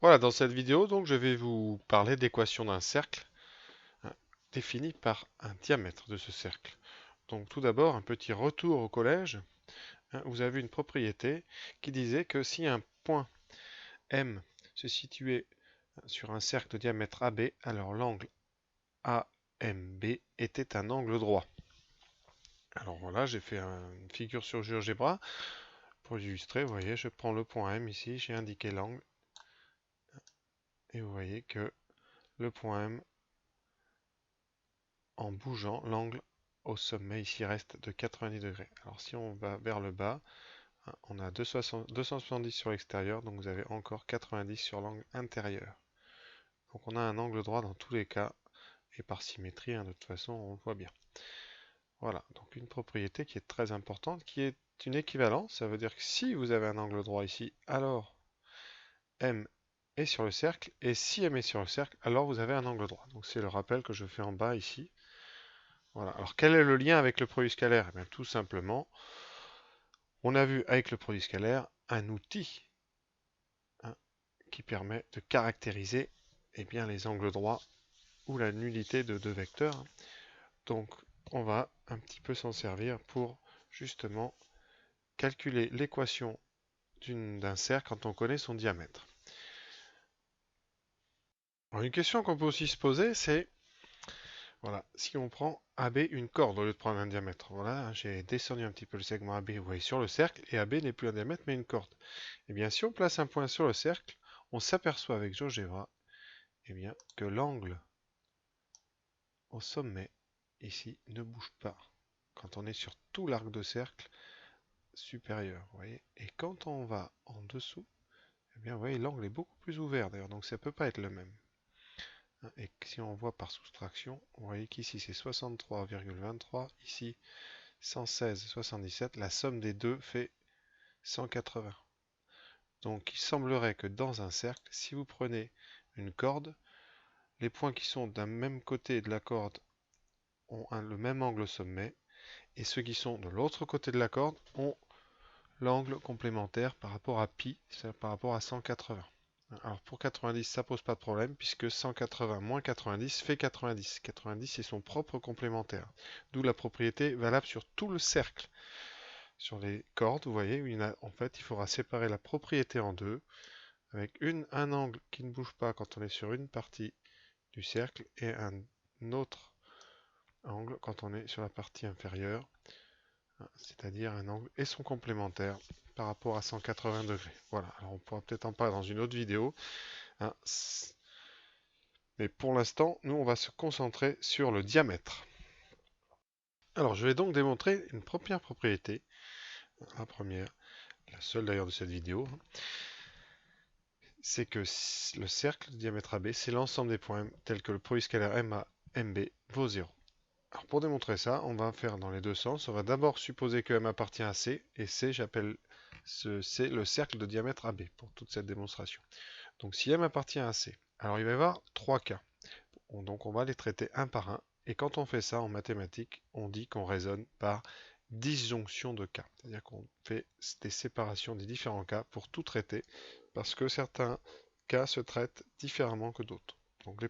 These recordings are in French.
Voilà, dans cette vidéo, donc, je vais vous parler d'équation d'un cercle hein, définie par un diamètre de ce cercle. Donc, tout d'abord, un petit retour au collège. Vous avez une propriété qui disait que si un point M se situait sur un cercle de diamètre AB, alors l'angle AMB était un angle droit. Alors voilà, j'ai fait une figure sur GeoGebra pour illustrer. Vous voyez, je prends le point M ici, j'ai indiqué l'angle, et vous voyez que le point M, en bougeant, l'angle au sommet ici reste de 90 degrés. Alors si on va vers le bas, on a 270 sur l'extérieur, donc vous avez encore 90 sur l'angle intérieur. Donc on a un angle droit dans tous les cas, et par symétrie, de toute façon, on le voit bien. Voilà, donc une propriété qui est très importante, qui est une équivalence. Ça veut dire que si vous avez un angle droit ici, alors M est sur le cercle, et si M est sur le cercle, alors vous avez un angle droit. Donc c'est le rappel que je fais en bas ici. Voilà. Alors quel est le lien avec le produit scalaire? Eh bien, tout simplement, on a vu avec le produit scalaire un outil hein, qui permet de caractériser bien, les angles droits ou la nullité de deux vecteurs. Donc on va un petit peu s'en servir pour justement calculer l'équation d'un cercle quand on connaît son diamètre. Alors, une question qu'on peut aussi se poser, c'est voilà, si on prend AB une corde au lieu de prendre un diamètre. Voilà, j'ai descendu un petit peu le segment AB, vous voyez, sur le cercle, et AB n'est plus un diamètre mais une corde. Eh bien, si on place un point sur le cercle, on s'aperçoit avec GeoGebra bien, que l'angle au sommet, ici, ne bouge pas. Quand on est sur tout l'arc de cercle supérieur, vous voyez. Et quand on va en dessous, eh bien, vous voyez, l'angle est beaucoup plus ouvert d'ailleurs, donc ça ne peut pas être le même. Et si on voit par soustraction, vous voyez qu'ici c'est 63,23, ici 116,77, la somme des deux fait 180. Donc il semblerait que dans un cercle, si vous prenez une corde, les points qui sont d'un même côté de la corde ont le même angle au sommet, et ceux qui sont de l'autre côté de la corde ont l'angle complémentaire par rapport à pi, c'est-à-dire par rapport à 180. Alors pour 90, ça pose pas de problème, puisque 180 moins 90 fait 90. 90, c'est son propre complémentaire. D'où la propriété valable sur tout le cercle. Sur les cordes, vous voyez, en fait, il faudra séparer la propriété en deux, avec un angle qui ne bouge pas quand on est sur une partie du cercle, et un autre angle quand on est sur la partie inférieure, c'est-à-dire un angle et son complémentaire par rapport à 180 degrés. Voilà, alors on pourra peut-être en parler dans une autre vidéo, hein, mais pour l'instant, nous on va se concentrer sur le diamètre. Alors je vais donc démontrer une première propriété, la première, la seule d'ailleurs de cette vidéo, c'est que le cercle de diamètre AB, c'est l'ensemble des points M tels que le produit scalaire MA, MB vaut 0. Alors pour démontrer ça, on va faire dans les deux sens. On va d'abord supposer que M appartient à C, et C, j'appelle ce C le cercle de diamètre AB pour toute cette démonstration. Donc si M appartient à C, alors il va y avoir trois cas. Donc on va les traiter un par un. Et quand on fait ça en mathématiques, on dit qu'on raisonne par disjonction de cas. C'est-à-dire qu'on fait des séparations des différents cas pour tout traiter, parce que certains cas se traitent différemment que d'autres. Donc les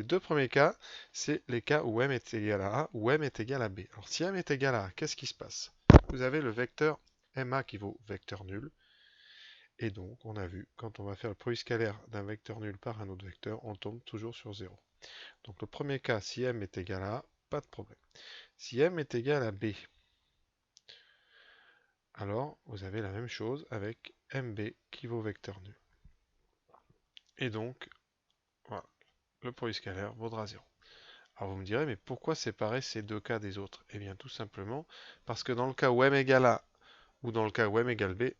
deux premiers cas, c'est les cas où m est égal à a ou m est égal à b. Alors si m est égal à a, qu'est-ce qui se passe? Vous avez le vecteur ma qui vaut vecteur nul. Et donc, on a vu, quand on va faire le produit scalaire d'un vecteur nul par un autre vecteur, on tombe toujours sur 0. Donc le premier cas, si m est égal à a, pas de problème. Si m est égal à b, alors vous avez la même chose avec mb qui vaut vecteur nul. Et donc, voilà, le produit scalaire vaudra 0. Alors vous me direz, mais pourquoi séparer ces deux cas des autres? Eh bien tout simplement parce que dans le cas où m égale a ou dans le cas où m égale b,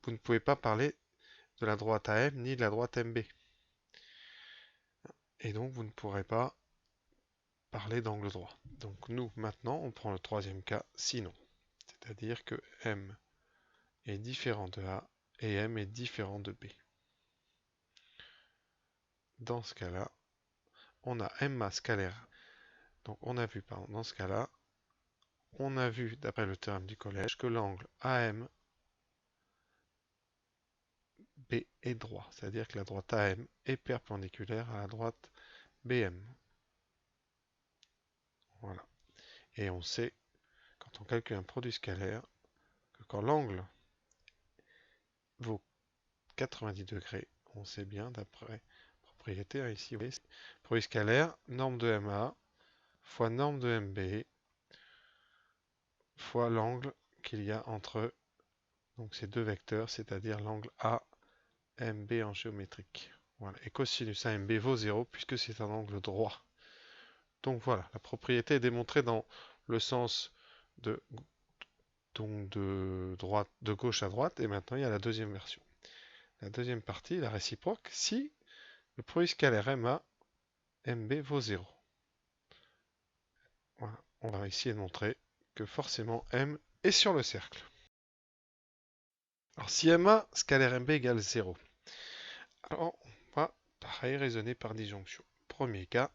vous ne pouvez pas parler de la droite AM ni de la droite MB. Et donc vous ne pourrez pas parler d'angle droit. Donc nous, maintenant, on prend le troisième cas, sinon. C'est-à-dire que M est différent de A et M est différent de B. Dans ce cas-là, on a MA scalaire. Donc on a vu, pardon, dans ce cas-là, on a vu, d'après le théorème du collège, que l'angle AM B est droit. C'est-à-dire que la droite AM est perpendiculaire à la droite BM. Voilà. Et on sait, quand on calcule un produit scalaire, que quand l'angle vaut 90 degrés, on sait bien d'après propriété, ici, vous voyez, produit scalaire, norme de MA, fois norme de MB, fois l'angle qu'il y a entre donc ces deux vecteurs, c'est-à-dire l'angle AMB en géométrique. Voilà. Et cosinus AMB vaut 0 puisque c'est un angle droit. Donc voilà, la propriété est démontrée dans le sens de, donc de droite, de gauche à droite, et maintenant il y a la deuxième version. La deuxième partie, la réciproque, si le produit scalaire MA, MB vaut 0. Voilà. On va essayer de montrer que forcément M est sur le cercle. Alors si MA scalaire MB égale 0, alors on va pareil raisonner par disjonction. Premier cas,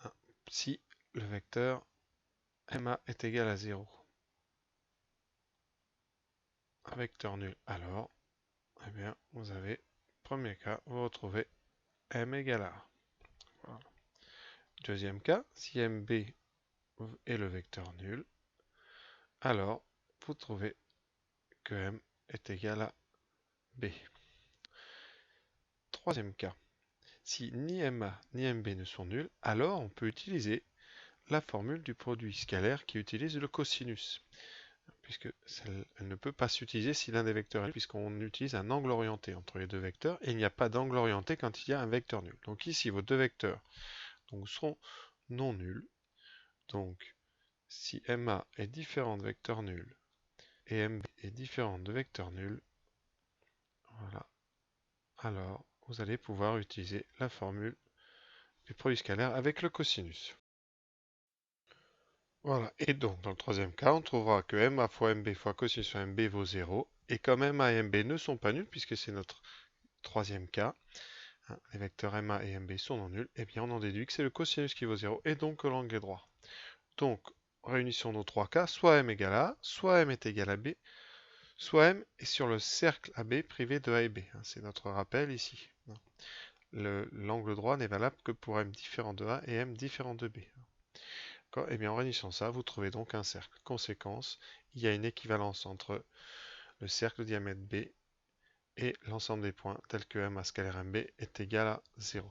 hein, si le vecteur MA est égal à 0, un vecteur nul, alors, eh bien, vous avez, premier cas, vous retrouvez M égale à 1. Voilà. Deuxième cas, si MB est le vecteur nul, alors vous trouvez que M est égal à B. Troisième cas, si ni MA ni MB ne sont nuls, alors on peut utiliser la formule du produit scalaire qui utilise le cosinus, puisque elle ne peut pas s'utiliser si l'un des vecteurs est nul, puisqu'on utilise un angle orienté entre les deux vecteurs, et il n'y a pas d'angle orienté quand il y a un vecteur nul. Donc ici, vos deux vecteurs donc, seront non nuls. Donc, si MA est différent de vecteur nul et MB est différent de vecteur nul, voilà, alors vous allez pouvoir utiliser la formule du produit scalaire avec le cosinus. Voilà, et donc dans le troisième cas, on trouvera que MA fois MB fois cosinus fois MB vaut 0, et comme MA et MB ne sont pas nuls, puisque c'est notre troisième cas, hein, les vecteurs MA et MB sont non nuls, et bien on en déduit que c'est le cosinus qui vaut 0, et donc que l'angle est droit. Donc, réunissons nos trois cas, soit M égale A, soit M est égal à B, soit M est sur le cercle AB privé de A et B. C'est notre rappel ici. L'angle droit n'est valable que pour M différent de A et M différent de B. Et bien en réunissant ça, vous trouvez donc un cercle. Conséquence, il y a une équivalence entre le cercle de diamètre B et l'ensemble des points tels que M à scalaire MB est égal à 0.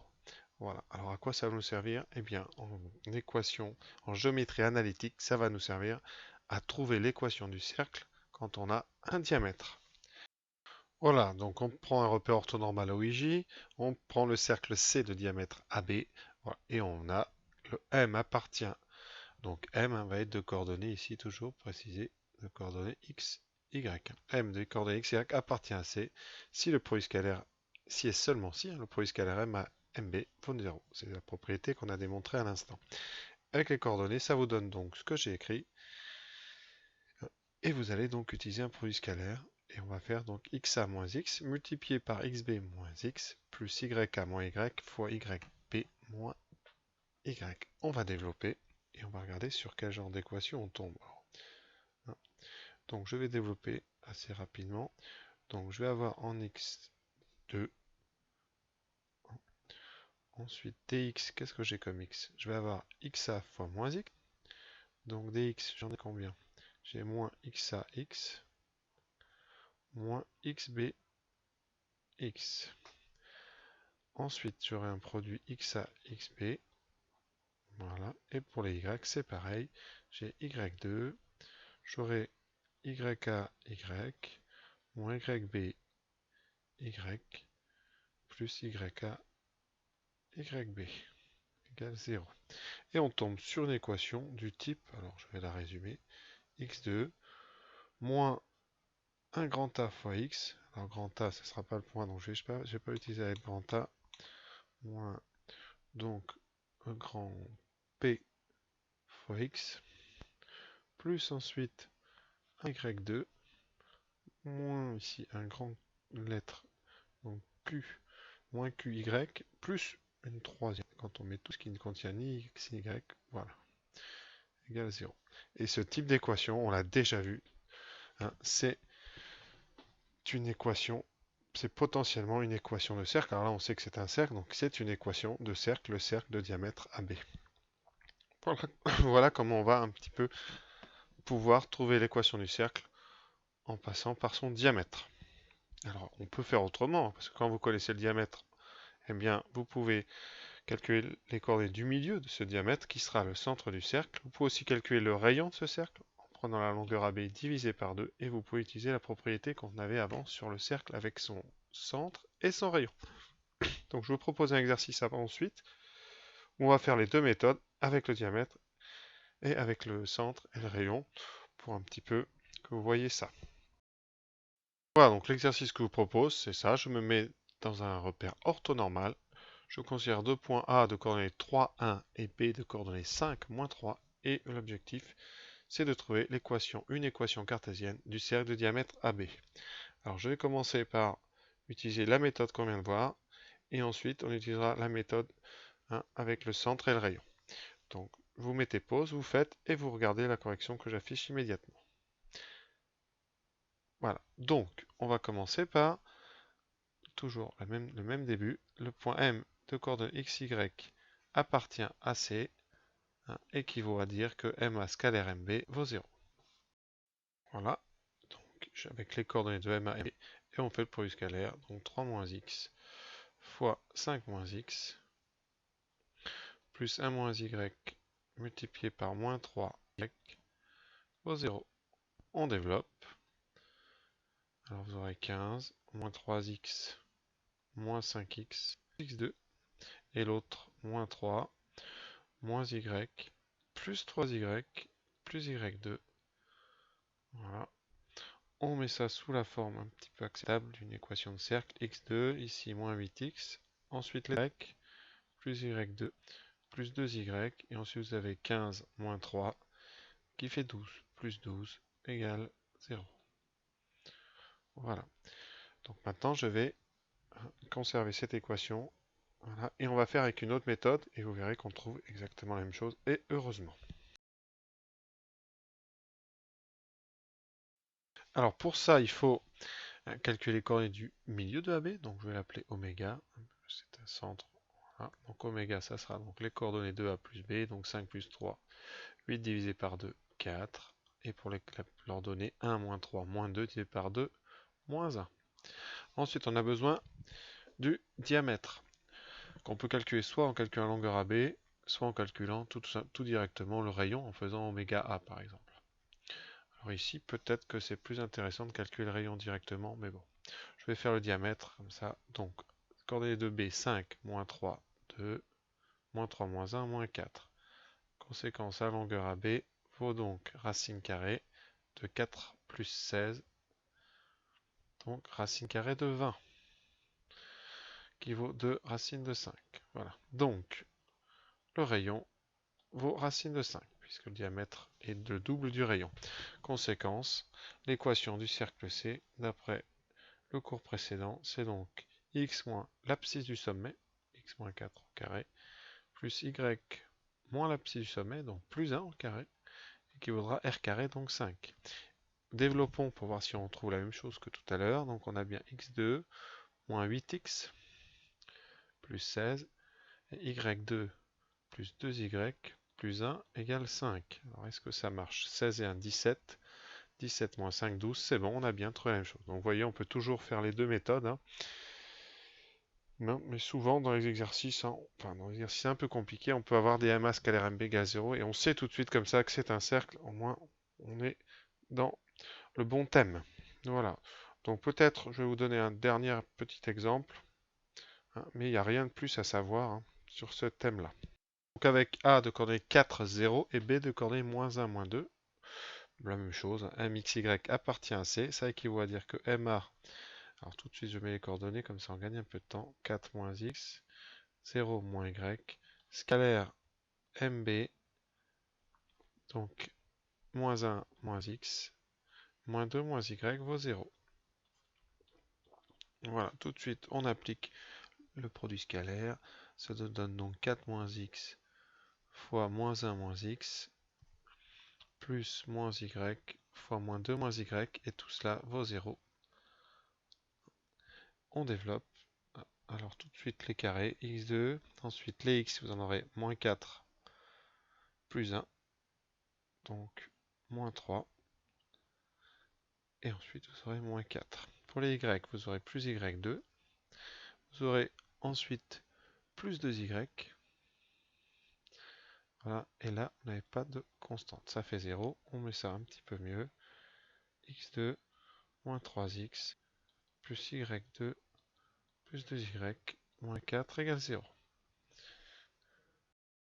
Voilà. Alors à quoi ça va nous servir? Eh bien en équation, en géométrie analytique, ça va nous servir à trouver l'équation du cercle quand on a un diamètre. Voilà, donc on prend un repère orthonormal OIJ, on prend le cercle C de diamètre AB, voilà, et on a le M appartient. Donc M va être de coordonnées ici, toujours précisé, de coordonnées X, Y. M de coordonnées X, Y appartient à C si le produit scalaire, si et seulement si, le produit scalaire M à MB vaut 0. C'est la propriété qu'on a démontrée à l'instant. Avec les coordonnées, ça vous donne donc ce que j'ai écrit. Et vous allez donc utiliser un produit scalaire. Et on va faire donc xa moins x multiplié par xb moins x plus yk moins y fois yb moins y. On va développer et on va regarder sur quel genre d'équation on tombe. Donc je vais développer assez rapidement. Donc je vais avoir en x2. Ensuite dx, qu'est-ce que j'ai comme x? Je vais avoir xa fois moins x. Donc dx, j'en ai combien? J'ai moins xax moins xb x. Ensuite, j'aurai un produit xa, xb. Voilà. Et pour les y, c'est pareil. J'ai y2. J'aurai yka, y. Moins yb, y. Plus yka, yb. Égale 0. Et on tombe sur une équation du type, alors je vais la résumer. x2 moins un grand A fois x. Alors grand A, ce ne sera pas le point, donc je ne vais pas utiliser avec grand A. Moins donc un grand P fois x, plus ensuite un y2, moins ici un grand lettre, donc q, moins qy, plus une troisième, quand on met tout ce qui ne contient ni x ni y, voilà, égale 0. Et ce type d'équation, on l'a déjà vu, hein, c'est une équation c'est potentiellement une équation de cercle. Alors là, on sait que c'est un cercle, donc c'est une équation de cercle, le cercle de diamètre AB. Voilà, voilà comment on va un petit peu pouvoir trouver l'équation du cercle en passant par son diamètre. Alors, on peut faire autrement, parce que quand vous connaissez le diamètre, eh bien, vous pouvez calculer les coordonnées du milieu de ce diamètre, qui sera le centre du cercle. Vous pouvez aussi calculer le rayon de ce cercle, en prenant la longueur AB divisée par 2, et vous pouvez utiliser la propriété qu'on avait avant sur le cercle avec son centre et son rayon. Donc, je vous propose un exercice ensuite, où on va faire les deux méthodes, avec le diamètre et avec le centre et le rayon, pour un petit peu que vous voyez ça. Voilà, donc l'exercice que je vous propose, c'est ça. Je me mets dans un repère orthonormal. Je considère deux points A de coordonnées 3, 1 et B de coordonnées 5, moins 3. Et l'objectif, c'est de trouver l'équation, une équation cartésienne du cercle de diamètre AB. Alors, je vais commencer par utiliser la méthode qu'on vient de voir. Et ensuite, on utilisera la méthode avec le centre et le rayon. Donc, vous mettez pause, vous faites et vous regardez la correction que j'affiche immédiatement. Voilà. Donc, on va commencer par toujours le même début. Le point M de coordonnées x, y appartient à C, équivaut à dire que MA scalaire MB vaut 0. Voilà. Donc, avec les coordonnées de MA et MB, et on fait le produit scalaire. Donc, 3 moins x fois 5 moins x plus 1 moins y multiplié par moins 3y vaut 0. On développe. Alors vous aurez 15, moins 3x, moins 5x, x2, et l'autre, moins 3, moins y, plus 3y, plus y2. Voilà. On met ça sous la forme un petit peu acceptable d'une équation de cercle, x2, ici moins 8x, ensuite les y, plus y2, plus 2y, et ensuite vous avez 15 moins 3, qui fait 12, plus 12, égale 0. Voilà. Donc maintenant, je vais conserver cette équation. Voilà. Et on va faire avec une autre méthode, et vous verrez qu'on trouve exactement la même chose, et heureusement. Alors pour ça, il faut calculer les coordonnées du milieu de AB, donc je vais l'appeler oméga, c'est un centre. Voilà. Donc oméga, ça sera donc les coordonnées de A plus B, donc 5 plus 3, 8 divisé par 2, 4. Et pour leur donner 1 moins 3 moins 2 divisé par 2, moins 1. Ensuite, on a besoin du diamètre, qu'on peut calculer soit en calculant la longueur AB, soit en calculant tout directement le rayon en faisant oméga A par exemple. Alors ici, peut-être que c'est plus intéressant de calculer le rayon directement, mais bon. Je vais faire le diamètre comme ça. Donc, coordonnées de B, 5, moins 3, 2, moins 3, moins 1, moins 4. Conséquence, la longueur AB vaut donc racine carrée de 4 plus 16, donc racine carrée de 20, qui vaut 2 racine de 5. Voilà. Donc, le rayon vaut racine de 5, puisque le diamètre est le double du rayon. Conséquence, l'équation du cercle C, d'après le cours précédent, c'est donc x moins l'abscisse du sommet, x moins 4 au carré, plus y moins l'abscisse du sommet, donc plus 1 au carré, équivaudra r carré, donc 5. Développons pour voir si on trouve la même chose que tout à l'heure. Donc on a bien x2 moins 8x plus 16, et y2 plus 2y plus 1 égale 5. Alors est-ce que ça marche? 16 et 1, 17. 17 moins 5, 12. C'est bon, on a bien trouvé la même chose. Donc vous voyez, on peut toujours faire les deux méthodes. Mais souvent dans les exercices, enfin dans les exercices un peu compliqués, on peut avoir des MA scalaire MB égale 0 et on sait tout de suite comme ça que c'est un cercle. Au moins, on est dans le bon thème. Voilà. Donc peut-être je vais vous donner un dernier petit exemple, mais il n'y a rien de plus à savoir sur ce thème-là. Donc avec A de coordonnées 4, 0 et B de coordonnées moins 1, moins 2, la même chose, MXY appartient à C, ça équivaut à dire que MA, alors tout de suite je mets les coordonnées comme ça on gagne un peu de temps, 4 moins X, 0 moins Y, scalaire MB, donc moins 1 moins X, moins 2 moins Y vaut 0. Voilà, tout de suite on applique le produit scalaire, ça nous donne donc 4 moins X fois moins 1 moins X, plus moins Y fois moins 2 moins Y, et tout cela vaut 0. on développe. Alors tout de suite les carrés, x2, ensuite les x, vous en aurez moins 4 plus 1, donc moins 3, et ensuite vous aurez moins 4. Pour les y, vous aurez plus y2, vous aurez ensuite plus 2y, voilà, et là vous n'avez pas de constante, ça fait 0, on met ça un petit peu mieux, x2 moins 3x plus y2 plus 2y moins 4 égale 0.